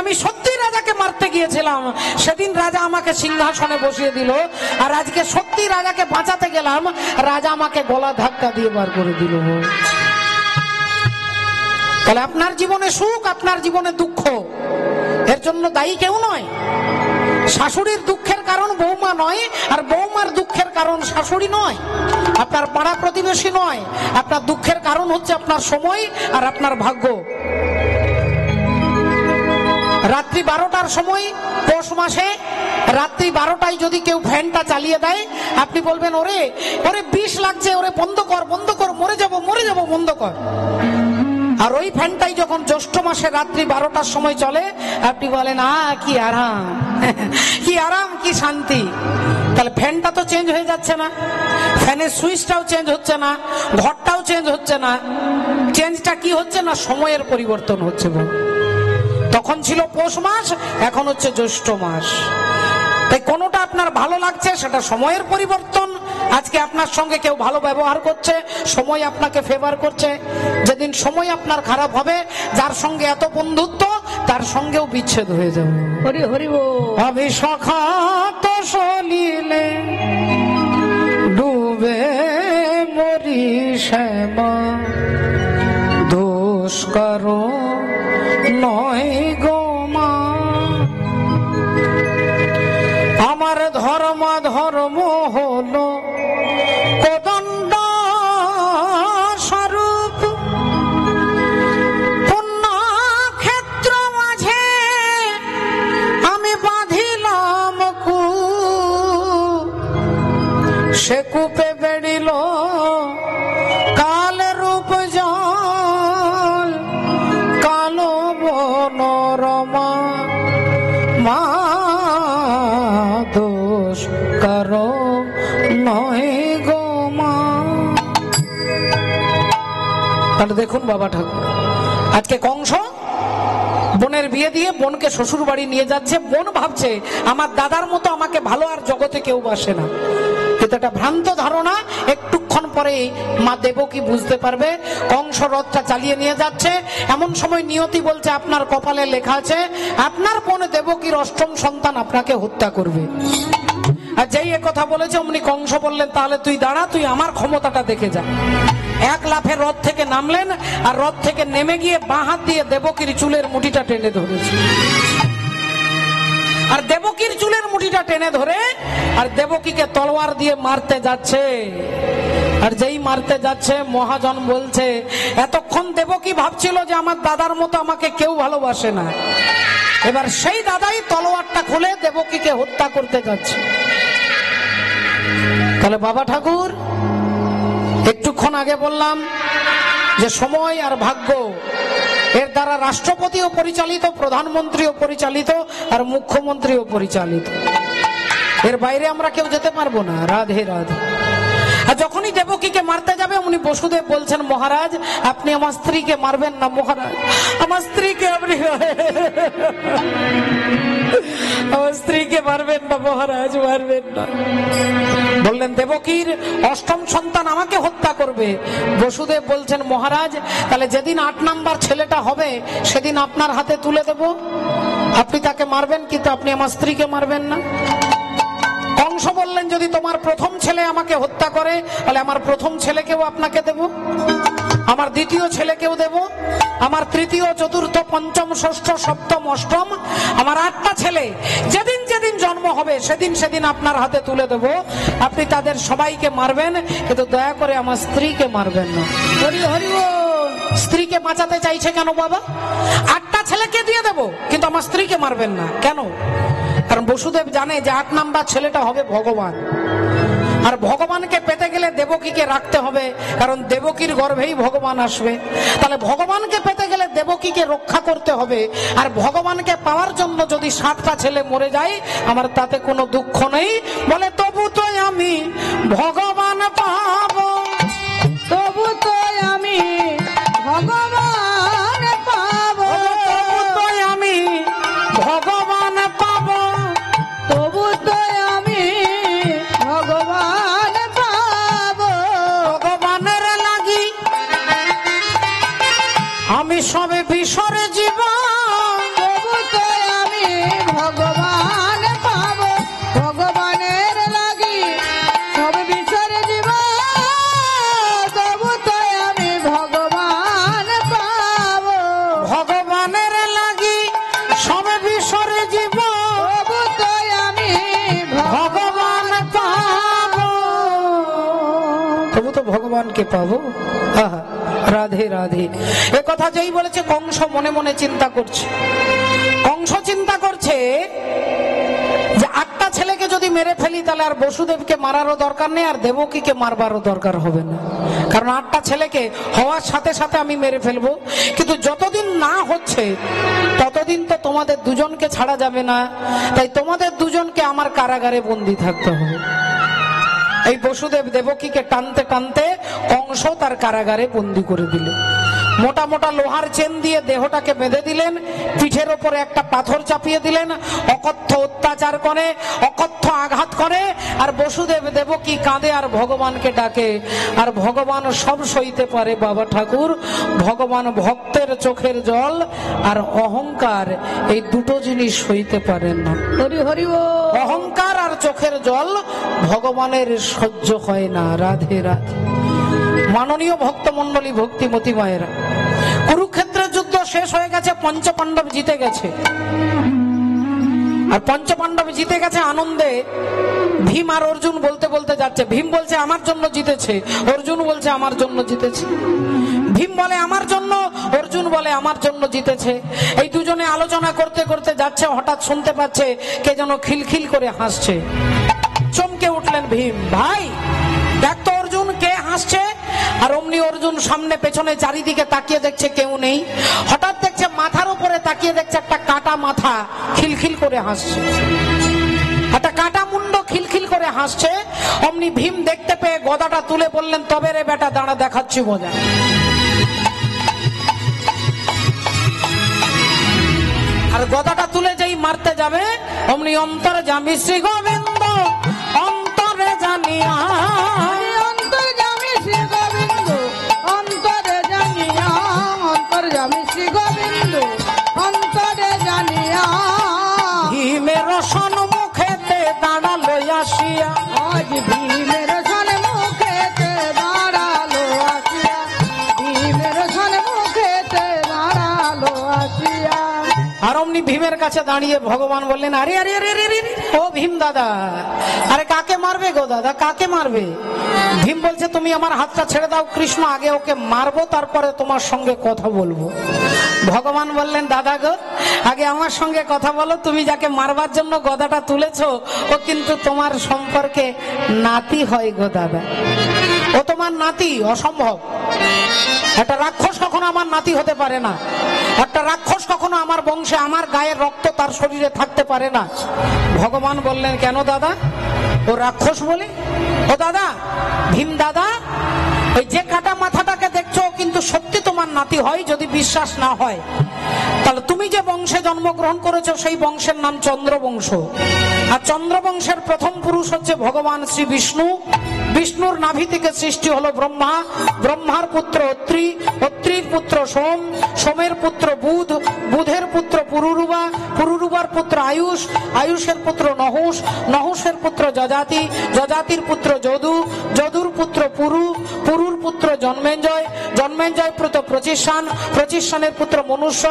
আমি সত্যি রাজাকে মারতে গিয়েছিলাম সেদিন রাজা আমাকে সিংহাসনে বসিয়ে দিল, আর আজকে সত্যি রাজাকে বাঁচাতে গেলাম, রাজা আমাকে গলা ধাক্কা দিয়ে বার করে দিল। তাহলে আপনার জীবনে সুখ, আপনার জীবনে দুঃখ, এর জন্য দায়ী কেউ নয়। শাশুড়ির দুঃখের কারণ বৌমা নয়, আর বৌমার দুঃখের কারণ শাশুড়ি নয়, আপনার পাড়া প্রতিবেশী নয়। আপনার দুঃখের কারণ হচ্ছে আপনার সময় আর আপনার ভাগ্য। রাত্রি 12টার সময় পৌষ মাসে রাত্রি 12টায় যদি কেউ ফ্যানটা চালিয়ে দেয়, আপনি বলবেন ওরে ওরে বিষ লাগছে, ওরে বন্ধ কর বন্ধ কর, মরে যাব বন্ধ কর। আর ওই ফ্যানটাই যখন জ্যৈষ্ঠ মাসে রাত্রি 12টার সময় চলে, আপনি বলেন কি আরাম, কি আরাম, কি শান্তি। তাহলে ফ্যানটা তো চেঞ্জ হয়ে যাচ্ছে না, ফ্যানের সুইচটাও চেঞ্জ হচ্ছে না, ঘরটাও চেঞ্জ হচ্ছে না। চেঞ্জটা কি হচ্ছে না, সময়ের পরিবর্তন হচ্ছে। তখন ছিল পৌষ মাস, এখন হচ্ছে জ্যৈষ্ঠ মাস। তাই কোনটা আপনার ভালো লাগছে সেটা সময়ের পরিবর্তন। আজকে আপনার সঙ্গে কেউ ভালো ব্যবহার করছে, সময় আপনাকে ফেভার করছে। যেদিন সময় আপনার খারাপ হবে, যার সঙ্গে এত বন্ধুত্ব তার সঙ্গেও বিচ্ছেদ হয়ে যাবে। হরি হরি বল। আমি সখা তো সলিলে ডুবে মরি শ্যামা, দোষ করো নয় গো মা। আমার ধর্ম হলো কোদণ্ড স্বরূপ, পুণ্য ক্ষেত্র মাঝে আমি বাঁধিলাম কূপ। সে কূপে বেড়িল কাল রূপ জল, কালো বনরমা মা, দোষ করো নয় গো মা। তাহলে দেখুন বাবা ঠাকুর, আজকে কংস বোনের বিয়ে দিয়ে বোনকে শ্বশুর বাড়ি নিয়ে যাচ্ছে। বোন ভাবছে আমার দাদার মতো আমাকে ভালো আর জগতে কেউ বাসে না। কিন্তু একটা ভ্রান্ত ধারণা, একটুক্ষণ পরে মা দেবকী বুঝতে পারবে। কংস রথটা চালিয়ে নিয়ে যাচ্ছে, এমন সময় নিয়তি বলছে আপনার কপালে লেখা আছে আপনার বোন দেবকীর অষ্টম সন্তান আপনাকে হত্যা করবে। আর যেই কথা বলেছে অমনি কংস বললেন তাহলে তুই দাঁড়া, তুই আমার ক্ষমতাটা দেখে যা। এক লাফে রথ থেকে নামলেন, আর রথ থেকে নেমে গিয়ে বাঁ হাত দিয়ে দেবকীর চুলের মুঠিটা টেনে ধরেছে। আর দেবকীর চুলের মুঠিটা টেনে ধরে আর দেবকীকে তলোয়ার দিয়ে মারতে যাচ্ছে। আর যেই মারতে যাচ্ছে মহাজন বলছে এতক্ষণ দেবকী ভাবছিল যে আমার দাদার মতো আমাকে কেউ ভালোবাসে না, এবার সেই দাদাই তলোয়ারটা খুলে দেবকীকে হত্যা করতে যাচ্ছে। তাহলে বাবা ঠাকুর একটুক্ষণ আগে বললাম যে সময় আর ভাগ্য, এর দ্বারা রাষ্ট্রপতিও পরিচালিত, প্রধানমন্ত্রীও পরিচালিত, আর মুখ্যমন্ত্রীও পরিচালিত। এর বাইরে আমরা কেউ যেতে পারবো না। রাধে রাধে। আর যখনই দেবকীকে মারতে যাবে অমনি বসুদেব বলছেন মহারাজ আপনি আমার স্ত্রীকে মারবেন না মহারাজ, আমার স্ত্রীকে আপনি আমার স্ত্রীকে মারবেন না মহারাজ, মারবেন না। বললেন দেবকীর অষ্টম সন্তান আমাকে হত্যা করবে। বসুদেব বলছেন মহারাজ তাহলে যেদিন 8 নাম্বার ছেলেটা হবে সেদিন আপনার হাতে তুলে দেব, আপনি তাকে মারবেন কিন্তু আপনি আমার স্ত্রীকে মারবেন না। কংস বললেন যদি তোমার প্রথম ছেলে আমাকে হত্যা করে তাহলে আমার প্রথম ছেলেকেও আপনাকে দেব, আমার দ্বিতীয় ছেলেকেও দেব, আমার তৃতীয় চতুর্থ পঞ্চম ষষ্ঠ সপ্তম অষ্টম আমার 8টা ছেলে যেদিন যেদিন জন্ম হবে সেদিন সেদিন আপনার হাতে তুলে দেব, আপনি তাদের সবাইকে মারবেন কিন্তু দয়া করে আমার স্ত্রীকে মারবেন না। হরি হরি বল। স্ত্রীকে বাঁচাতে চাইছে কেন বাবা? 8টা ছেলেকে দিয়ে দেব কিন্তু আমার স্ত্রীকে মারবেন না কেন? কারণ বসুদেব জানে যে 8 নাম্বার ছেলেটা হবে ভগবান, আর ভগবানকে পেতে গেলে দেবকীকে রাখতে হবে, কারণ দেবকীর গর্ভেই ভগবান আসবে। তাহলে ভগবানকে পেতে গেলে দেবকীকে রক্ষা করতে হবে, আর ভগবানকে পাওয়ার জন্য যদি 7টা ছেলে মরে যায় আমার তাতে কোনো দুঃখ নেই। বলে তবু তো আমি ভগবান পাবো, তবু তো আমি ভগবান পাবো, তবু তো আমি ভগবান পাবো, তবু তো আমি ভগবান পাবো। ভগবানের লাগি আমি সবে বিসরে জীবন, তবু তো তবু তো ভগবানকে পাবো। আহা, রাধে রাধে। এ কথা যেই বলেছে কংস মনে মনে চিন্তা করছে। কংস চিন্তা করছে যে 8টা ছেলেকে যদি মেরে ফেলি তাহলে আর বসুদেবকে মারারও দরকার নেই, আর দেবকীকে মারবারও দরকার হবে না, কারণ 8টা ছেলেকে হওয়ার সাথে সাথে আমি মেরে ফেলবো। কিন্তু যতদিন না হচ্ছে ততদিন তো তোমাদের দুজনকে ছাড়া যাবে না, তাই তোমাদের দুজনকে আমার কারাগারে বন্দী থাকতে হবে। এই বসুদেব দেবকীকে টানতে টানতে কংস তার কারাগারে বন্দী করে দিল। মোটা মোটা লোহার চেন দিয়ে দেহটাকে বেঁধে দিলেন, পিঠের ওপরে একটা পাথর চাপিয়ে দিলেন, অকথ্য অত্যাচার করে, অকথ্য আঘাত করে, আর বসুদেব দেবকী কাঁদে আর ভগবানকে ডাকে। আর ভগবান সব সইতে পারে বাবা ঠাকুর। ভগবান ভক্তের চোখের জল আর অহংকার, এই দুটো জিনিস সইতে পারেন না। হরি হরি বল। অহংকার আর চোখের জল ভগবানের সহ্য হয় না। রাধে রাধে। মাননীয় ভক্তমন্ডলী, ভক্তিমতী মায়েরা, কুরুক্ষেত্রের যুদ্ধ শেষ হয়ে গেছে, পঞ্চপাণ্ডব জিতে গেছে। আর পঞ্চপাণ্ডব জিতে গেছে আনন্দে ভীম আর অর্জুন বলতে বলতে যাচ্ছে। ভীম বলছে আমার জন্য জিতেছে, অর্জুন বলছে আমার জন্য জিতেছে। ভীম বলে আমার জন্য, অর্জুন বলে আমার জন্য জিতেছে। এই দুজনে আলোচনা করতে করতে যাচ্ছে, হঠাৎ শুনতে পাচ্ছে কে যেন খিলখিল করে হাসছে। চমকে উঠলেন ভীম, ভাই দেখ তো অর্জুন, কে হাসছে? আর অমনি অর্জুন সামনে পেছনে চারিদিকে তাকিয়ে দেখছে কেউ নেই। হঠাৎ দেখছে মাথার উপরে তাকিয়ে দেখছে একটা কাটা মাথা খিলখিল করে হাসছে, একটা কাটা মুন্ড খিলখিল করে হাসছে। অমনি ভীম দেখতে পেয়ে গদাটা তুলে বললেন, তবে রে বেটা দাঁড়া, দেখাচ্ছি মজা। আর গদাটা তুলে যেই মারতে যাবে অমনি অন্তরে জামি শ্রী গোবিন্দ, অন্তরে জানিয়া, অন্তর্যামী শ্রী গোবিন্দ, অন্তরে জানিয়া, অন্তর্যামী শ্রী গোবিন্দ, অন্তরে জানিয়া, ভীমের সম্মুখেতে দাঁড়ালো আসিয়া, আজ ভীমের সম্মুখেতে দাঁড়ালো আসিয়া, ভীমের সম্মুখেতে দাঁড়ালো আসিয়া। আর অমনি ভীমের কাছে দাঁড়িয়ে ভগবান বললেন, আরে আরে আরে আরে আরে, ও ভীম দাদা, আরে কাকে মারবে গো দাদা, কাকে মারবে? ভীম বলছে তুমি আমার হাতটা ছেড়ে দাও, কৃষ্ণ আগে ওকে মারবো, তারপরে তোমার সঙ্গে কথা বলবো। ভগবান বললেন, দাদা গো, আগে আমার সঙ্গে কথা বলো, তুমি যাকে মারবার জন্য গদাটা তুলেছো ও কিন্তু তোমার সম্পর্কে নাতি হয় গো দাদা, ও তোমার নাতি, অসম্ভব। একটা রাক্ষস কখনো আমার নাতি হতে পারে না, একটা রাক্ষস কখনো আমার বংশে, আমার গায়ের রক্ত তার শরীরে থাকতে পারে না। ভগবান বললেন, কেন দাদা, ও রাক্ষস বলে? ও দাদা, ভীম দাদা, ওই যে কাটা মাথাটাকে দেখছো কিন্তু সত্যি তোমার নাতি হয়। যদি বিশ্বাস না হয় তাহলে তুমি যে বংশে জন্মগ্রহণ করেছো সেই বংশের নাম চন্দ্রবংশ, আর চন্দ্রবংশের প্রথম পুরুষ হচ্ছে ভগবান শ্রী বিষ্ণু। বিষ্ণুর নাভি থেকে সৃষ্টি হলো ব্রহ্মা, ব্রহ্মার পুত্র অত্রি, অত্রির পুত্র সোম, সোমের পুত্র বুধ, বুধের পুত্র পুরুরুবা, পুরুরুবার পুত্র আয়ুষ, আয়ুষের পুত্র নহুষ, নহুষের পুত্র যজাতি, যজাতির পুত্র যদু, যদুর পুত্র পুরু, পুরুর পুত্র জন্মেঞ্জয়, জন্মেঞ্জয় পুত্র প্রচিষ্ঠান, প্রচিষ্ঠানের পুত্র মনুষ্য,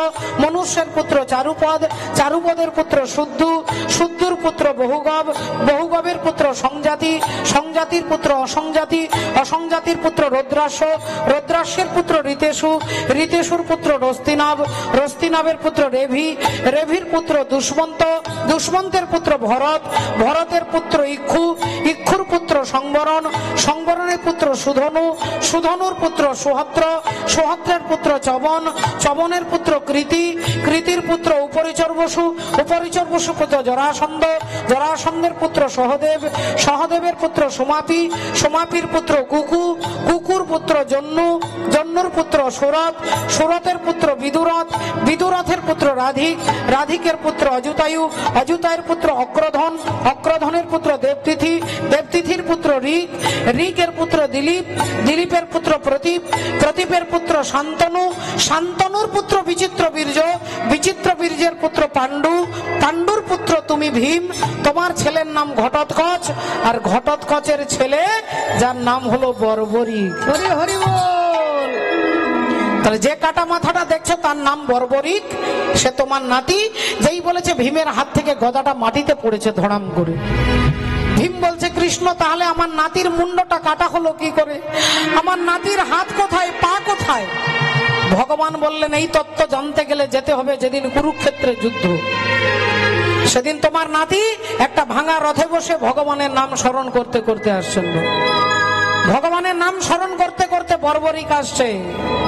মনুষ্যের পুত্র চারুপদ, চারুপদের পুত্র শুদ্ধু, শুদ্ধুর পুত্র বহুগব, বহুগবের পুত্র সংজাতি, সংজাতির পুত্র অসংজাতি, অসংজাতির পুত্র রুদ্রাস্য, রুদ্রাস্যের পুত্র ঋতেশু, ঋতেশুর পুত্র রস্তিনাভ, রস্তিনাভের পুত্র রেভি, রেভির পুত্র দুষ্মন্ত, দুষ্মন্তের পুত্র ভরত, ভরতের পুত্র ইক্ষু, ইক্ষুর পুত্র সংবরণ, সংবরণের পুত্র সুধনু, সুধনুর পুত্র সুহত্র, সুহত্রের পুত্র চবন, চবনের পুত্র কৃতি, কৃতির পুত্র উপরিচর বসু, উপরিচর বসু পুত্র জরাসন্ধ, জরাসন্ধের পুত্র সহদেব, সহদেবের পুত্র সোমাপি, সোমাপির পুত্র কুকু, কুকুর পুত্র জন্নু, জন্নুর পুত্র সুরত, সুরতের পুত্র বিদুরথ, বিদুরথের পুত্র রাধিক, রাধিকের পুত্র অযুতায়ু, অযুতায়ের পুত্র অক্রধন, অক্রধনের পুত্র দেবতিথি, দেবতিথির পুত্র ঋক, ঋকের পুত্র দিলীপ, দিলীপের পুত্র প্রতীপ, প্রতীপের পুত্র শান্তনু, শান্তনুর পুত্র বিচিত্র বীর্য, বিচিত্র বীর্যের পুত্র পাণ্ডু, পাণ্ডুর পুত্র তুমি ভীম, তোমার ছেলের নাম ঘটোৎকচ, আর ঘটোৎকচের ছেলে যার নাম হলো বর্বরিক। হরি হরি বল। তাহলে যে কাটা মাথাটা দেখছো তার নাম বর্বরিক, সে তোমার নাতি। যেই বলেছে ভীমের হাত থেকে গদাটা মাটিতে পড়েছে ধড়াম করে। ভীম বলছে, কৃষ্ণ কৃষ্ণ তাহলে আমার নাতির মুন্ডটা কাটা হলো কি করে, আমার নাতির হাত কোথায়, পা কোথায়? ভগবান বললেন এই তত্ত্ব জানতে গেলে যেতে হবে যেদিন কুরুক্ষেত্রের যুদ্ধ। সেদিন তোমার নাতি একটা ভাঙা রথে বসে ভগবানের নাম স্মরণ করতে করতে আসছিল। ভগবানের নাম স্মরণ করতে করতে বর্বরিক আসছে।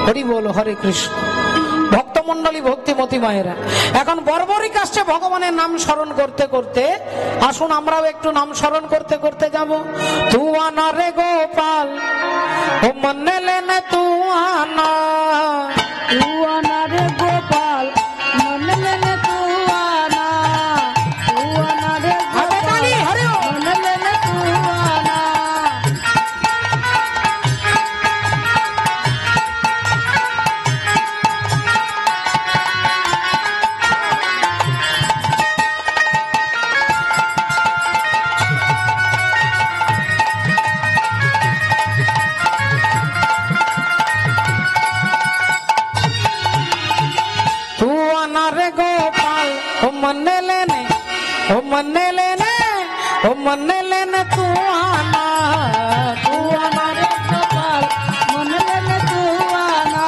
হরি বল, হরে কৃষ্ণ। ভক্তমন্ডলী, ভক্তিমতী মায়েরা, এখন বর্বরিক আসছে ভগবানের নাম স্মরণ করতে করতে। আসুন আমরাও একটু নাম স্মরণ করতে করতে যাব। তু আনা রে গোপাল, ও মনে লেনে তু আনা, তু আনা রে গোপাল, মনে লেনে তু আনা, তু আনা রে গোপাল, মনে লেনে তু আনা। मने लेने, ओ मने लेने, ओ मने लेने तू आना, तू आना रे गोपाल, मन लेने तू आना।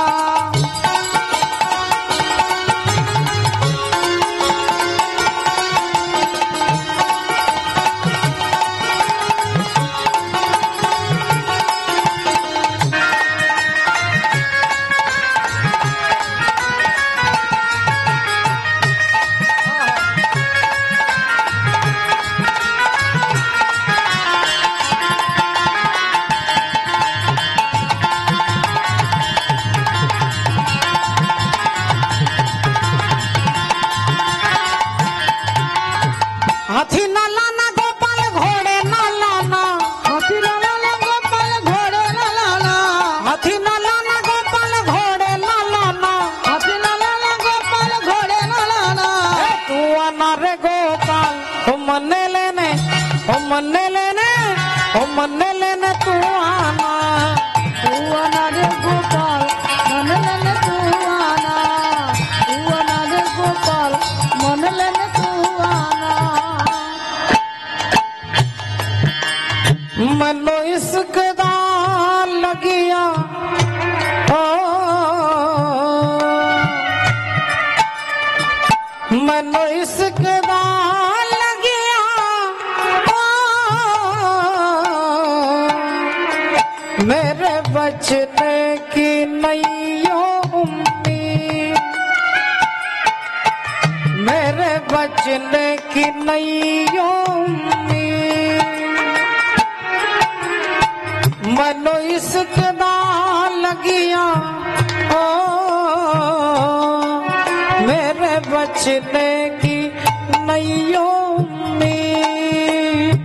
हाथी न लाना गोपाल, घोड़े न लाना, हाथी न लाना गोपाल, घोड़े न लाना, हाथी न लाना गोपाल, घोड़े न लाना, हाथी न लाना गोपाल, घोड़े न लाना। तू आना रे गोपाल, ओ मने लेने, ओ मने लेने, ओ मने लेने तू आना, तू आना रे गोपाल, मन लेने तू आना, तू आना रे गोपाल, मन लेने तू आना। मनो इश्क दा लगिया, ओ मनो इश्क दा लगिया, ओ मेरे बचने की नैयो उम्मीद, मेरे बचने की नैयो उम्मीद, मनो इश्क दा लगिया, ओ मेरे बचने की नैयो उम्मीद,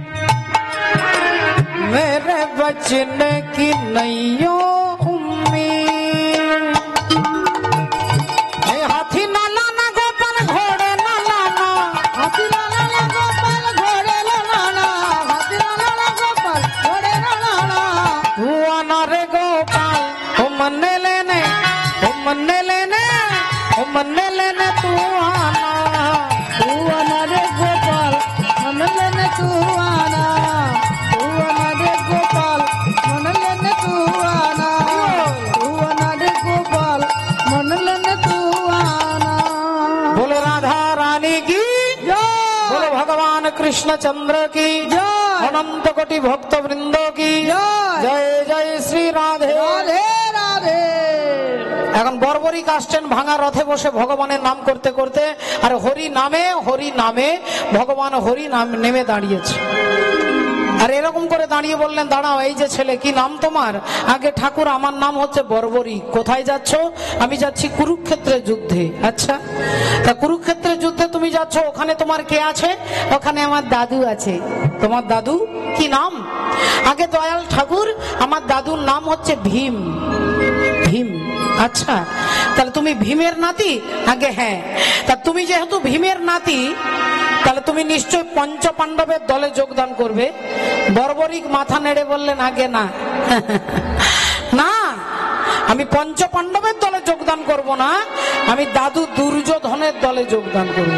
मेरे बचने की नैयो उम्मीद। हाथी न लाना गोपाल, घोड़े न लाना, हाथी न लाना गोपाल, घोड़े न लाना, हाथी न लाना गोपाल, घोड़े न लाना। तू आना रे गोपाल, ओ मने लेने, ओ मने लेने, ओ मने लेने तू आना, तू आना रे गोपाल, मन लेने तू आना, तू आना रे गोपाल, मन लेने तू आना, तू आना रे गोपाल, मन लेने तू आना। बोलो राधा रानी की, जय, बोलो भगवान कृष्ण चंद्र की, जय, अनंत कोटि भक्त वृंदों की जय। जय जय श्री राधे। राधे राधे। এখন বর্বরিক আসছেন ভাঙা রথে বসে ভগবানের নাম করতে করতে, আর হরি নামে ভগবান হরি নাম নেমে দাঁড়িয়েছে। আর এরকম করে দাঁড়িয়ে বললেন, দাঁড়াও, এই যে ছেলে, কি নাম তোমার? আগে ঠাকুর, আমার নাম হচ্ছে বর্বরিক। কোথায় যাচ্ছ? আমি যাচ্ছি কুরুক্ষেত্রের যুদ্ধে। আচ্ছা, তা কুরুক্ষেত্রের যুদ্ধে তুমি যাচ্ছ, ওখানে তোমার কে আছে? ওখানে আমার দাদু আছে। তোমার দাদু কি নাম? আগে দয়াল ঠাকুর, আমার দাদুর নাম হচ্ছে ভীম। ভীম, আচ্ছা, তাহলে তুমি ভীমের নাতি? আগে হ্যাঁ। তা তুমি যেহেতু ভীমের নাতি, তাহলে তুমি নিশ্চয় পঞ্চ পাণ্ডবের দলে যোগদান করবে। বর্বরিক মাথা নেড়ে বললেন, আগে না, না, আমি পঞ্চ পাণ্ডবের দলে যোগদান করব না, আমি দাদু দুর্যোধনের দলে যোগদান করব।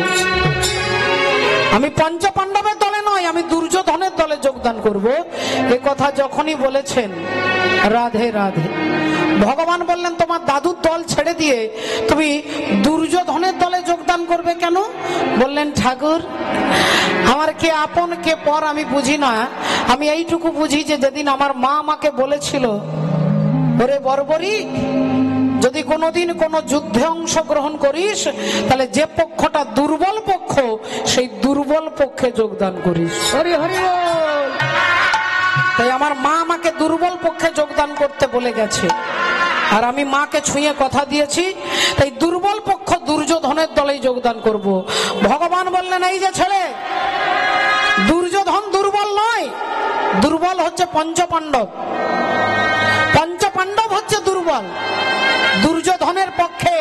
আমি পঞ্চপাণ্ডবের দলে নয়, আমি দুর্যোধনের দলে যোগদান করব। এ কথা যখনই বলেছেন, রাধে রাধে, ভগবান বললেন তোমার দাদুর দল ছেড়ে দিয়ে তুমি দুর্যোধনের দলে যোগদান করবে কেন? বললেন ঠাকুর, আমার কে আপন কে পর আমি বুঝি না। আমি এইটুকু বুঝি যে যেদিন আমার মা আমাকে বলেছিল, ওরে বর্বরিক, যদি কোনোদিন কোনো যুদ্ধে অংশগ্রহণ করিস তাহলে যে পক্ষটা দুর্বল পক্ষ সেই দুর্বল পক্ষে যোগদান করিস। হরি হরি বল। তাই আমার মা আমাকে দুর্বল পক্ষে যোগদান করতে বলে গেছে, আর আমি মাকে ছুঁয়ে কথা দিয়েছি, তাই দুর্বল পক্ষ দুর্যোধনের দলেই যোগদান করব। ভগবান বললেন, এই যে ছেলে, দুর্যোধন দুর্বল নয়, দুর্বল হচ্ছে পঞ্চপাণ্ডব। পঞ্চপাণ্ডব হচ্ছে দুর্বল। দুর্যোধনের পক্ষে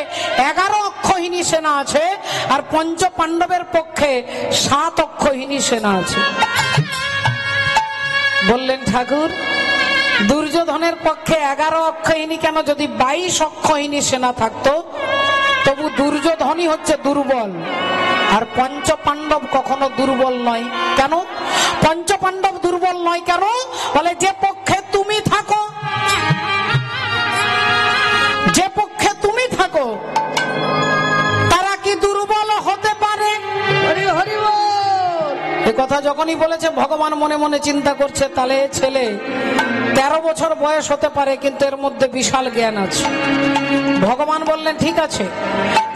11 অক্ষহীনী সেনা আছে, আর পঞ্চপাণ্ডবের পক্ষে 7 অক্ষহীনী সেনা আছে। বললেন ঠাকুর, দুর্যোধনের পক্ষে 11 অক্ষহীনী কেন? যদি 22 অক্ষহীনী সেনা থাকতো তবু দুর্যোধনই হচ্ছে দুর্বল, আর পঞ্চপাণ্ডব কখনো দুর্বল নয়। কেন পঞ্চপাণ্ডব দুর্বল নয়? কেন বলে, যে পক্ষে তুমি থাকো, যে পক্ষে তুমি থাকো তারা কি দুর্বল হতে পারে? হরি হরি বল। এ কথা যখনই বলেছে ভগবান মনে মনে চিন্তা করছে, তাহলে ছেলে 13 বছর বয়স হতে পারে, কিন্তু এর মধ্যে বিশাল জ্ঞান আছে। ভগবান বললেন, ঠিক আছে,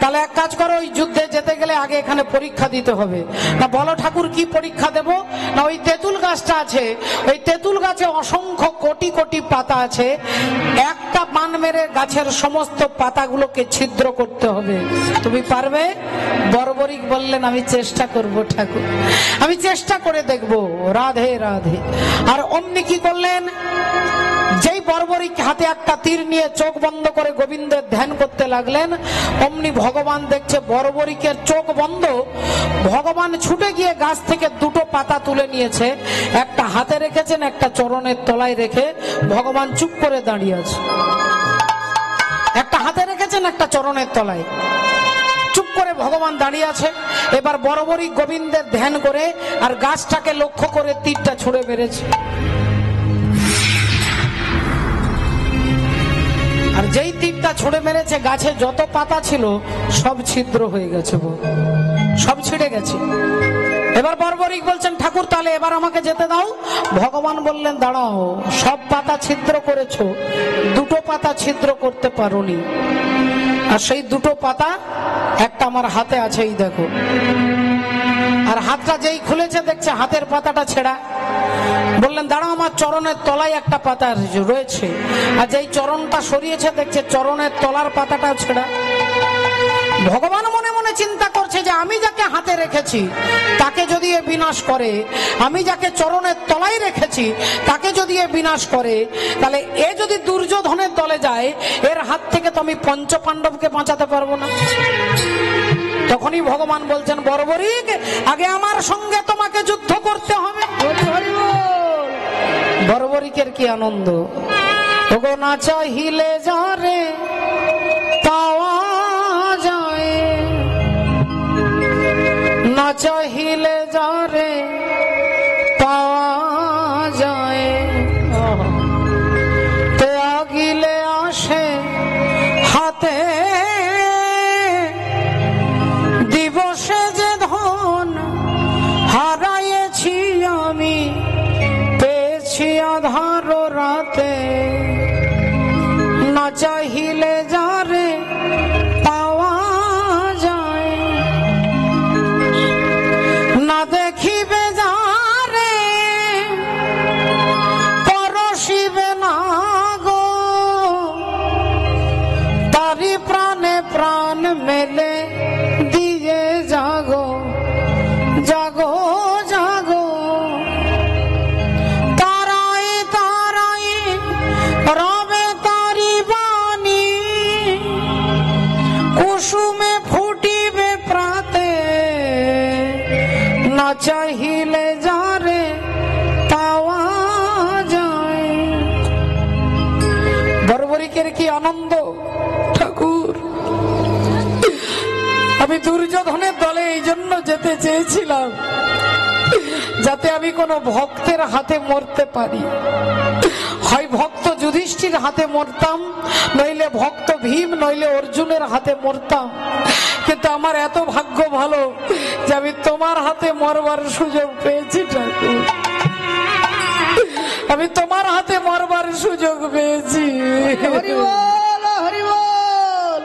তাহলে এক কাজ করো, ওই যুদ্ধে যেতে গেলে আগে এখানে পরীক্ষা দিতে হবে। না বলো ঠাকুর, কি পরীক্ষা দেব? না ওই তেঁতুল গাছটা আছে, ওই তেঁতুল গাছে অসংখ্য কোটি কোটি পাতা আছে, একটা বান মেরে গাছের সমস্ত পাতাগুলোকে ছিদ্র করতে হবে। তুমি পারবে? বর্বরিক বললেন, আমি চেষ্টা করব ঠাকুর, আমি চেষ্টা করে দেখব। রাধে রাধে। আর অমনি কি করলেন, যেই বর্বরিক হাতে একটা তীর নিয়ে চোখ বন্ধ করে গোবিন্দের ধ্যান করতে লাগলেন, অমনি ভগবান দেখছে বর্বরিকের চোখ বন্ধ। ভগবান ছুটে গিয়ে গাছ থেকে 2টো পাতা তুলে নিয়েছে, একটা হাতে রেখেছেন, একটা চরণের তলায় রেখে ভগবান চুপ করে দাঁড়িয়ে আছে। একটা হাতে রেখেছেন, একটা চরণের তলায়, চুপ করে ভগবান দাঁড়িয়ে আছে। এবার বর্বরিক গোবিন্দের ধ্যান করে আর গাছটাকে লক্ষ্য করে তীরটা ছুড়ে মেরেছে। আর যেই তীরটা ছুড়ে মেরেছে, গাছে যত পাতা ছিল সব ছিদ্র হয়ে গেছে, সব ছিঁড়ে গেছে। এবার বর্বরিক বলছেন, ঠাকুর তাহলে এবার আমাকে যেতে দাও। ভগবান বললেন, দাঁড়াও, সব পাতা ছিদ্র করেছো, 2টো পাতা ছিদ্র করতে পারোনি। আর সেই 2টো পাতা একটা আমার হাতে আছে, এই দেখো। আর হাতটা যেই খুলেছে দেখছে হাতের পাতাটা ছেঁড়া। বললেন, দাঁড়াও, আমার চরণের তলায় একটা পাতা রয়েছে। আর যেই চরণটা সরিয়েছে দেখছে চরণের তলার পাতাটা ছেঁড়া। ভগবান মনে মনে চিন্তা করছে যে আমি যাকে হাতে রেখেছি তাকে যদি এ বিনাশ করে, আমি যাকে চরণের তলায় রেখেছি তাকে যদি এ বিনাশ করে, তাহলে এ যদি দুর্যোধনের দলে যায়, এর হাত থেকে তো আমি পঞ্চপাণ্ডবকে বাঁচাতে পারবো না। তখনই ভগবান বলছেন, বর্বরিক, আগে আমার সঙ্গে তোমাকে যুদ্ধ করতে হবে। হরি হরি বল। বর্বরিকের কি আনন্দ! ওগো না চাহিলে যারে পাওয়া যায়, না চাহিলে যারে পাওয়া যায়, তে আগিলে আসে হাতে দিবসে যে ধন হারাইছি আমি, পেয়েছি আধার রাতে। না চাহিলে যারে পাওয়া যায়, না দেখিবে যারে পরশিবে না গো, তারি প্রাণে প্রাণ মেলে দিয়ে জাগো, জাগো জাগো। তারাই তারাই রবে তারি বাণী, কুসুমে ফুটিবে প্রাতে, না চাহিলে যারে পাওয়া যায়। বর্বরিকের কি আনন্দ! ঠাকুর, আমি দুর্যোধনের দলে এই জন্য যেতে চেয়েছিলাম, যাতে আমি কোনো ভক্তের হাতে মরতে পারি। হয় ভক্ত যুধিষ্ঠির হাতে মরতাম, নইলে ভক্ত ভীম, নইলে অর্জুনের হাতে মরতাম। কিন্তু আমার এত ভাগ্য ভালো যে আমি তোমার হাতে মরবার সুযোগ পেয়েছি ঠাকুর, আমি তোমার হাতে মরবার সুযোগ পেয়েছি। হরি বল, হরি বল।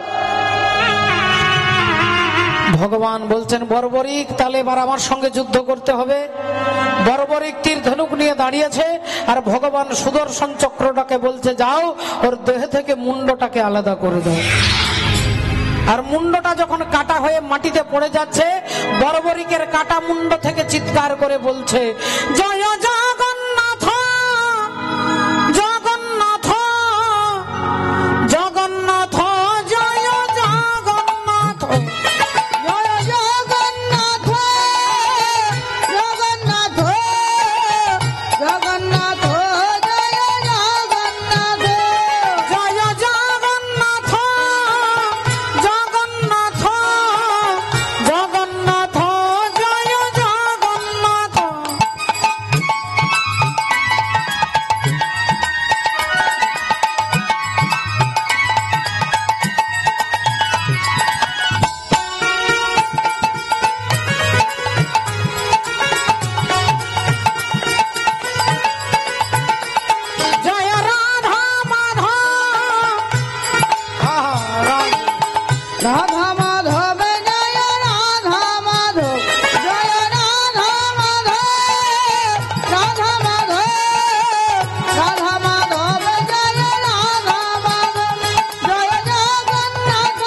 ভগবান বলছেন বর্বরিক, তাহলে এবার আমার সঙ্গে যুদ্ধ করতে হবে। বর্বরিক তীর ধনুক নিয়ে দাঁড়িয়েছে, আর ভগবান সুদর্শন চক্রটাকে বলছে যাও ওর দেহ থেকে মুন্ডটাকে আলাদা করে দাও। আর মুন্ডটা যখন কাটা হয়ে মাটিতে পড়ে যাচ্ছে, বর্বরিকের কাটা মুন্ড থেকে চিৎকার করে বলছে জয় জগন্নাথ, জগন্নাথ, জগন্নাথ, জয় জগন্নাথ, জয় জগন্নাথ, জগন্নাথ, জগন্নাথ, জয় জগন্নাথ, জয় জগন্নাথ, জগন্নাথ, জগন্নাথ, জয় জগন্নাথ। জয় রাধা মাধব, রাধা মাধব, জয় রাধা মাধব, জয় রাধা মাধব, রাধা মাধব, রাধা মাধব, জয় রাধা মাধব, জয় জগন্নাথ,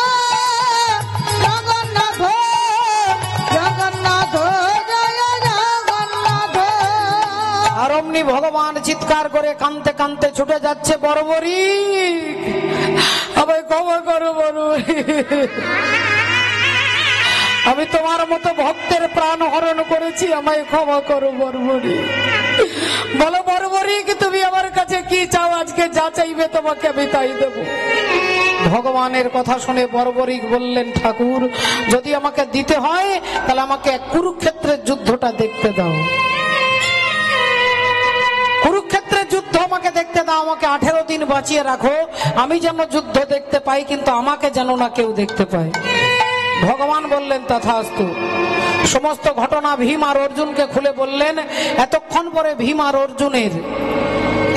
জগন্নাথ, জগন্নাথ, জয় জগন্নাথ। আর অমনি ভগবান চিৎকার করে কাঁদতে কাঁদতে ছুটে যাচ্ছে, বর্বরিক আমায় ক্ষমা করো বর্বরিক, আমি তোমার মতো ভক্তের প্রাণ হরণ করেছি, আমায় ক্ষমা করো বর্বরিক। বলো বর্বরিক তুমি আমার কাছে কি চাও, আজকে যা চাইবে তোমাকে আমি তাই দেব। ভগবানের কথা শুনে বর্বরিক বললেন ঠাকুর যদি আমাকে দিতে হয় তাহলে আমাকে কুরুক্ষেত্রের যুদ্ধটা দেখতে দাও, কুরুক্ষেত্রের যুদ্ধ আমাকে দেখতে দাও, আমাকে 18 দিন বাঁচিয়ে রাখো, আমি যেন যুদ্ধ দেখতে পাই কিন্তু আমাকে যেন না কেউ দেখতে পায়। ভগবান বললেন তথাস্তু। সমস্ত ঘটনা ভীম আর অর্জুনকে খুলে বললেন। এতক্ষণ পরে ভীম আর অর্জুনের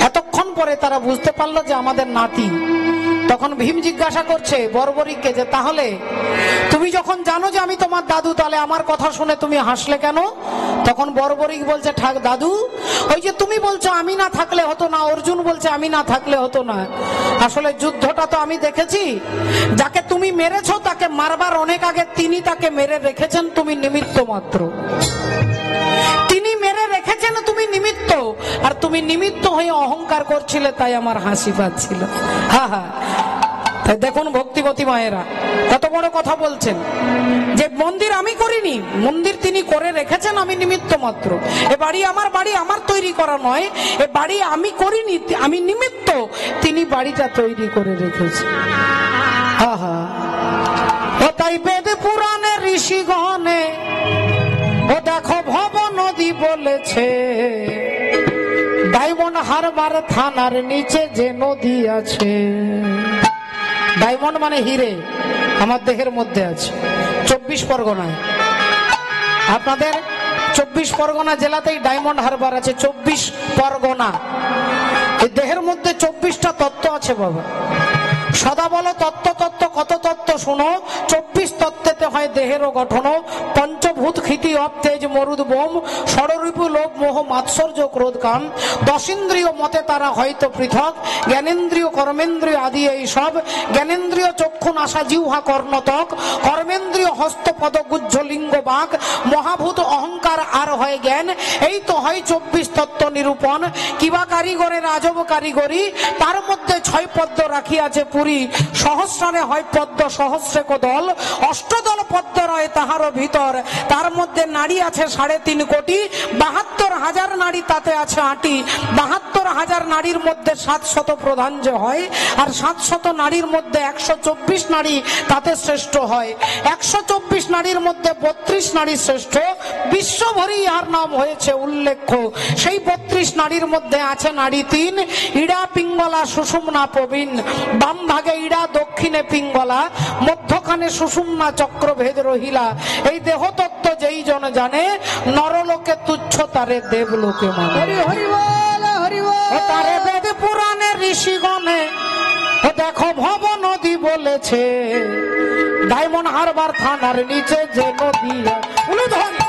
এতক্ষণ পরে তারা বুঝতে পারলো যে আমাদের নাতি। তখন ভীম জিজ্ঞাসা করছে বর্বরিককে যে তাহলে তুমি যখন জানো যে আমি তোমার দাদু, তাহলে আমার কথা শুনে তুমি হাসলে কেন? তখন বর্বরিক বলছে ঠাক দাদু, ওই যে তুমি বলছো আমি না থাকলে হতো না, অর্জুন বলছে আমি না থাকলে হতো না, আসলে যুদ্ধটা তো আমি দেখেছি, যাকে তুমি মেরেছো তাকে মারবার অনেক আগে তিনি তাকে মেরে রেখেছেন, তুমি নিমিত্ত মাত্র। তিনি মেরে রেখেছেন, তুমি নিমিত্ত, আর তুমি নিমিত্ত হয়ে অহংকার করছিলে, তাই আমার হাসি পাচ্ছিল। হ্যাঁ হ্যাঁ, তাই দেখুন ভক্তিবতী মায়েরা কত বড় কথা বলছেন যে মন্দির আমি করিনি, মন্দির তিনি করে রেখেছেন, আমি নিমিত্ত মাত্র। এ বাড়ি আমার তৈরি করা নয়, এ বাড়ি আমি করিনি, আমি নিমিত্ত, তিনি বাড়িটা তৈরি করে রেখেছেন। আহা, ও তাই বেদ পুরাণে ঋষিগণে ও দেখো ভব নদী বলেছে, ডায়মন্ড হারবার থানার নিচে যে নদী আছে, ডায়মন্ড মানে হিরে, আমার দেহের মধ্যে আছে 24 পরগনায়। আপনাদের 24 পরগনা জেলাতেই ডায়মন্ড হারবার আছে, 24 পরগনা। এই দেহের মধ্যে 24টা তত্ত্ব আছে বাবা। সদা বলো তত্ত্ব তত্ত্ব, কত তত্ত্ব শোনো। 24 তত্ত্বেতে হয় দেহেরও গঠন। পঞ্চভূত ক্ষিতি অপ তেজ মরুদ বোম, ষড়রিপু লোভ মোহ মাৎসর্য ক্রোধ কাম। 10 ইন্দ্রিয় মতে তারা হয়তো পৃথক, জ্ঞানেন্দ্রিয় কর্মেন্দ্রিয় আদি এই সব। জ্ঞানেন্দ্রিয় চক্ষু নাসা জিহ্বা কর্ণতক, কর্মেন্দ্রিয় হস্ত পদ গুজ্জ লিঙ্গ বাক। মহাভূত অহংকার আর হয় জ্ঞান, এই তো হয় 24 তত্ত্ব নিরূপণ। কিবা কারিগরের আজব কারিগরি, তার মধ্যে 6 ছয় পদ্ম রাখিয়াছে পুরী, সহস্রারে হয় পদ্ম সহস্রে কোদল, অষ্টদল পদ্ম রয় তাহারও ভিতর। তার মধ্যে নারী আছে 3.5 কোটি, 72,000 নারী তাতে আছে আটি। 72,000 নারীর মধ্যে 700 প্রধান যে হয়, আর 700 নারীর মধ্যে 124 নারী তাতে শ্রেষ্ঠ হয়। 124 নারীর মধ্যে 32 নারী শ্রেষ্ঠ, বিশ্বভরি ইহার নাম হয়েছে উল্লেখ্য। সেই 32 নারীর মধ্যে আছে নারী 3, ইড়া পিঙ্গলা সুষুম্না প্রবীণ। বাম ভাগে ইড়া, দক্ষিণে পিঙ্গলা, মধ্যখানে সুষুম্না চক্রভেদ রহিলা। এই দেহতত্ত্ব যেই জন জানে, নরলোকে তুচ্ছ তারে দেবলোকে মানে। হরি হরি বল, হরি বল। ও তারে বেদ পুরাণে ঋষিগণে ও দেখো ভব নদী বলেছে, ডায়মন্ড হারবার থানার নিচে যে নদী। উলুধ্বনি।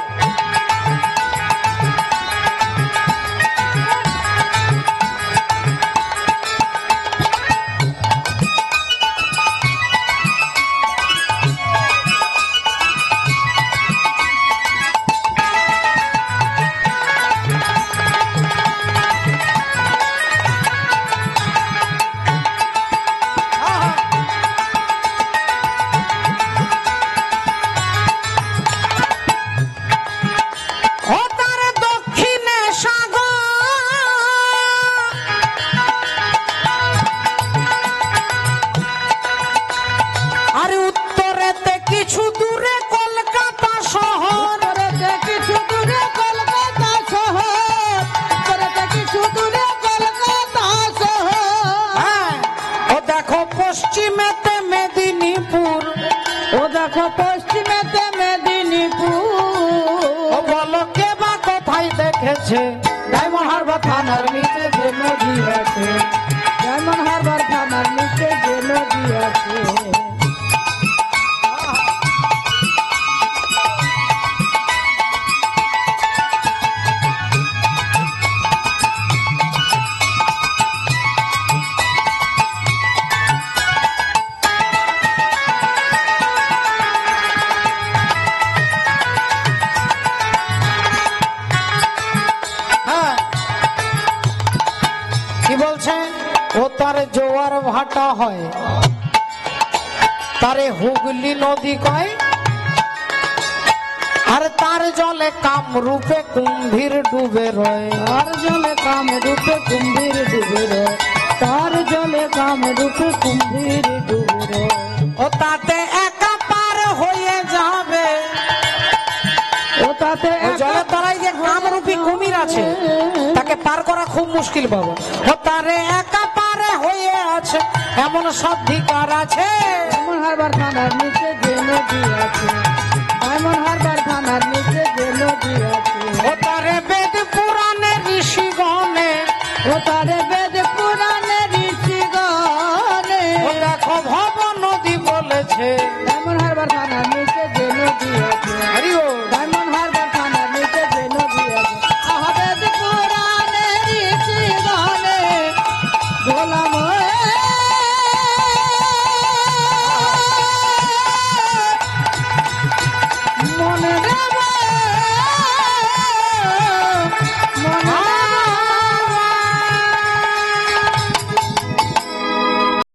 ও তার দক্ষিণে সাগর, আর উত্তরেতে কিছু দূরে কলকাতা শহর। উত্তরেতে কিছু দূরে কলকাতা শহর, উত্তরেতে কিছু দূরে কলকাতা শহর। হ্যাঁ, ও দেখো পশ্চিমেতে মেদিনীপুর, ও দেখো পশ্চিমেতে মেদিনীপুর। ও বলো কে বা কোথায় দেখেছে ডায়মন্ড হারবার থানার নিচে যে নদী আছে। ডায়মন্ড হারবার থানার নিচে যে নদী আছে। হ্যাঁ, কি বলছে? ও তার জোয়ার ভাটা হয়, তারে হুগলি নদী কয়, আর তার জলে কামরূপে কুম্ভীর ডুবে রয়। তার জলে কাম রূপে কুম্ভীর ডুবে রয়, তার জলে কাম রূপে কুম্ভীর ডুবে রয়। ও তাতে একা পার হয়ে যাবে, ও তাতে ওই জলের তলায় যে কামরূপী কুমির আছে, তাকে পার করা খুব মুশকিল পাবো। ও তারে একা পারে হয়ে আছে, এমন সদ্ধিকার আছে। ডায়মন্ড হারবার থানার নিচে যে নদী আছে, ডায়মন্ড হারবার থানার নিচে যে নদী আছে। ও তারে বেদ পুরাণে ঋষিগণে ও তারে